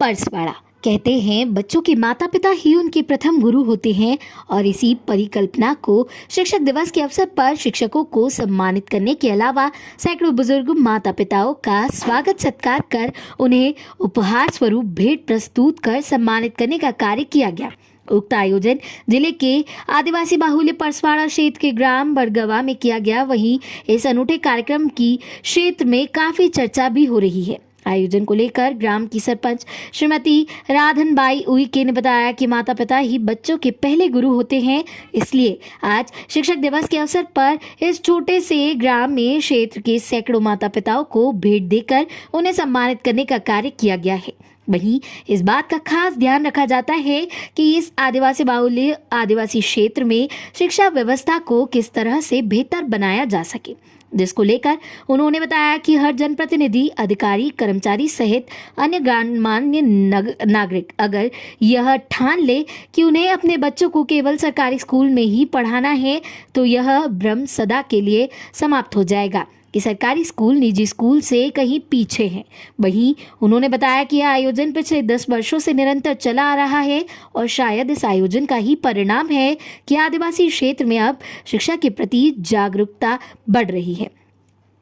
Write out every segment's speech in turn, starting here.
परसवाड़ा कहते हैं बच्चों के माता पिता ही उनके प्रथम गुरु होते हैं और इसी परिकल्पना को शिक्षक दिवस के अवसर पर शिक्षकों को सम्मानित करने के अलावा सैकड़ों बुजुर्ग माता पिताओं का स्वागत सत्कार कर उन्हें उपहार स्वरूप भेंट प्रस्तुत कर सम्मानित करने का कार्य किया गया। उक्त आयोजन जिले के आदिवासी बाहुल्य परसवाड़ा क्षेत्र के ग्राम बड़गवा में किया गया। वहीं इस अनूठे कार्यक्रम की क्षेत्र में काफी चर्चा भी हो रही है। आयोजन को लेकर ग्राम की सरपंच श्रीमती राधनबाई उइके ने बताया कि माता पिता ही बच्चों के पहले गुरु होते हैं, इसलिए आज शिक्षक दिवस के अवसर पर इस छोटे से ग्राम में क्षेत्र के सैकड़ों माता पिताओं को भेंट देकर उन्हें सम्मानित करने का कार्य किया गया है। वहीं इस बात का खास ध्यान रखा जाता है कि इस आदिवासी बाहुल्य आदिवासी क्षेत्र में शिक्षा व्यवस्था को किस तरह से बेहतर बनाया जा सके, जिसको लेकर उन्होंने बताया कि हर जनप्रतिनिधि, अधिकारी, कर्मचारी सहित अन्य गणमान्य नागरिक अगर यह ठान ले कि उन्हें अपने बच्चों को केवल सरकारी स्कूल में ही पढ़ाना है तो यह भ्रम सदा के लिए समाप्त हो जाएगा कि सरकारी स्कूल निजी स्कूल से कहीं पीछे हैं। वहीं उन्होंने बताया कि यह आयोजन पिछले 10 वर्षों से निरंतर चला आ रहा है और शायद इस आयोजन का ही परिणाम है कि आदिवासी क्षेत्र में अब शिक्षा के प्रति जागरूकता बढ़ रही है।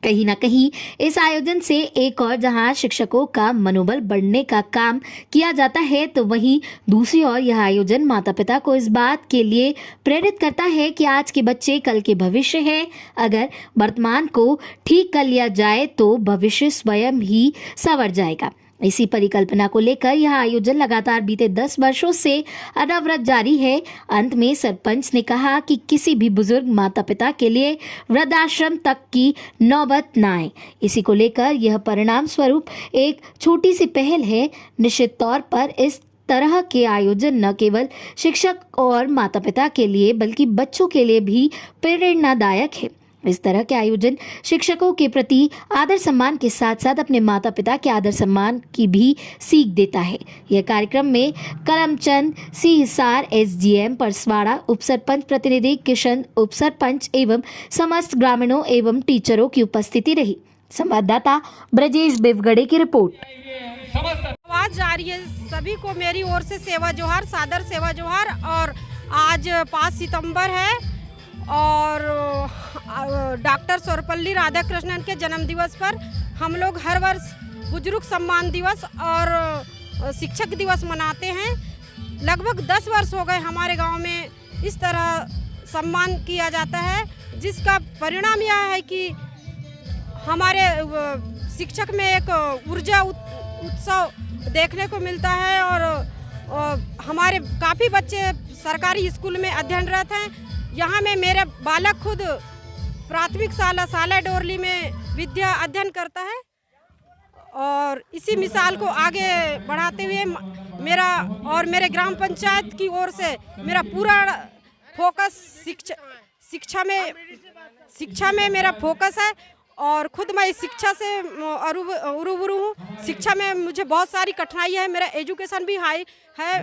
कहीं ना कहीं इस आयोजन से एक और जहां शिक्षकों का मनोबल बढ़ने का काम किया जाता है, तो वहीं दूसरी ओर यह आयोजन माता पिता को इस बात के लिए प्रेरित करता है कि आज के बच्चे कल के भविष्य है। अगर वर्तमान को ठीक कर लिया जाए तो भविष्य स्वयं ही संवर जाएगा। इसी परिकल्पना को लेकर यह आयोजन लगातार बीते 10 वर्षों से अनवरत जारी है। अंत में सरपंच ने कहा कि किसी भी बुजुर्ग माता पिता के लिए वृद्धाश्रम तक की नौबत न आए। इसी को लेकर यह परिणाम स्वरूप एक छोटी सी पहल है। निश्चित तौर पर इस तरह के आयोजन न केवल शिक्षक और माता पिता के लिए बल्कि बच्चों के लिए भी प्रेरणादायक है। इस तरह के आयोजन शिक्षकों के प्रति आदर सम्मान के साथ साथ अपने माता पिता के आदर सम्मान की भी सीख देता है। यह कार्यक्रम में करमचंद सी हिसार SDM परसवाड़ा, उप सरपंच प्रतिनिधि किशन, उप सरपंच एवं समस्त ग्रामीणों एवं टीचरों की उपस्थिति रही। संवाददाता ब्रजेश बेवगड़े की रिपोर्ट। आवाज जा रही है सभी को मेरी ओर से सेवा जोहार, सादर सेवा जोहार। और आज 5 सितंबर है और डॉक्टर सर्वपल्ली राधाकृष्णन के जन्म दिवस पर हम लोग हर वर्ष बुजुर्ग सम्मान दिवस और शिक्षक दिवस मनाते हैं। लगभग 10 वर्ष हो गए हमारे गांव में इस तरह सम्मान किया जाता है, जिसका परिणाम यह है कि हमारे शिक्षक में एक ऊर्जा उत्सव देखने को मिलता है और हमारे काफ़ी बच्चे सरकारी स्कूल में अध्ययनरत हैं। यहाँ में मेरा बालक खुद प्राथमिक शाला डोरली में विद्या अध्ययन करता है और इसी मिसाल को आगे बढ़ाते हुए मेरा और मेरे ग्राम पंचायत की ओर से मेरा पूरा फोकस शिक्षा में मेरा फोकस है और खुद मैं शिक्षा से रूबरू हूँ। शिक्षा में मुझे बहुत सारी कठिनाई है, मेरा एजुकेशन भी हाई है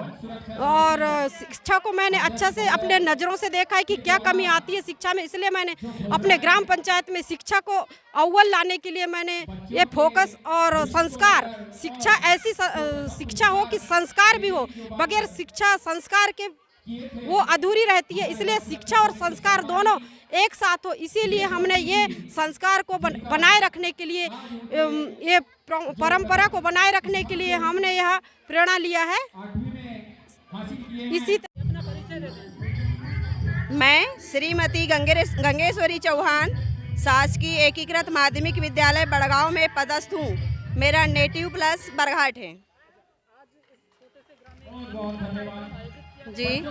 और शिक्षा को मैंने अच्छा से अपने नज़रों से देखा है कि क्या कमी आती है शिक्षा में। इसलिए मैंने अपने ग्राम पंचायत में शिक्षा को अव्वल लाने के लिए मैंने ये फोकस और संस्कार, शिक्षा ऐसी शिक्षा हो कि संस्कार भी हो, बगैर शिक्षा संस्कार के वो अधूरी रहती है। इसलिए शिक्षा और संस्कार दोनों एक साथ हो, इसीलिए हमने ये संस्कार को बनाए रखने के लिए, ये परंपरा को बनाए रखने के लिए हमने यह प्रेरणा लिया है। इसी मैं श्रीमती गंगेश्वरी चौहान शासकीय एकीकृत माध्यमिक विद्यालय बड़गांव में पदस्थ हूँ। मेरा नेटिव प्लस बरघाट है। जी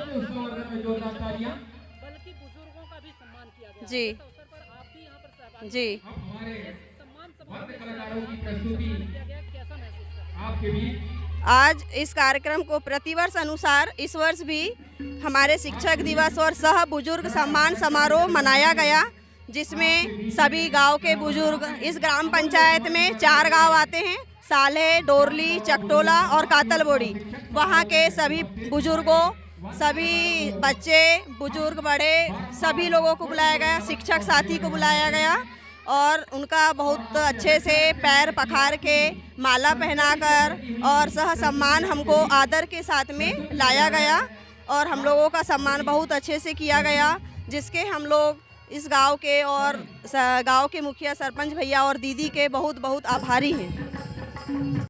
जी जी आज इस कार्यक्रम को प्रतिवर्ष अनुसार इस वर्ष भी हमारे शिक्षक दिवस और सह बुजुर्ग सम्मान समारोह मनाया गया, जिसमें सभी गांव के बुजुर्ग, इस ग्राम पंचायत में 4 गांव आते हैं, साले, डोरली, चकटोला और कातलबोड़ी। वहां के सभी बुजुर्गों, सभी बच्चे, बुजुर्ग, बड़े, सभी लोगों को बुलाया गया, शिक्षक साथी को बुलाया गया और उनका बहुत अच्छे से पैर पखार के माला पहनाकर और सह सम्मान हमको आदर के साथ में लाया गया और हम लोगों का सम्मान बहुत अच्छे से किया गया, जिसके हम लोग इस गांव के और गांव के मुखिया सरपंच भैया और दीदी के बहुत बहुत आभारी हैं।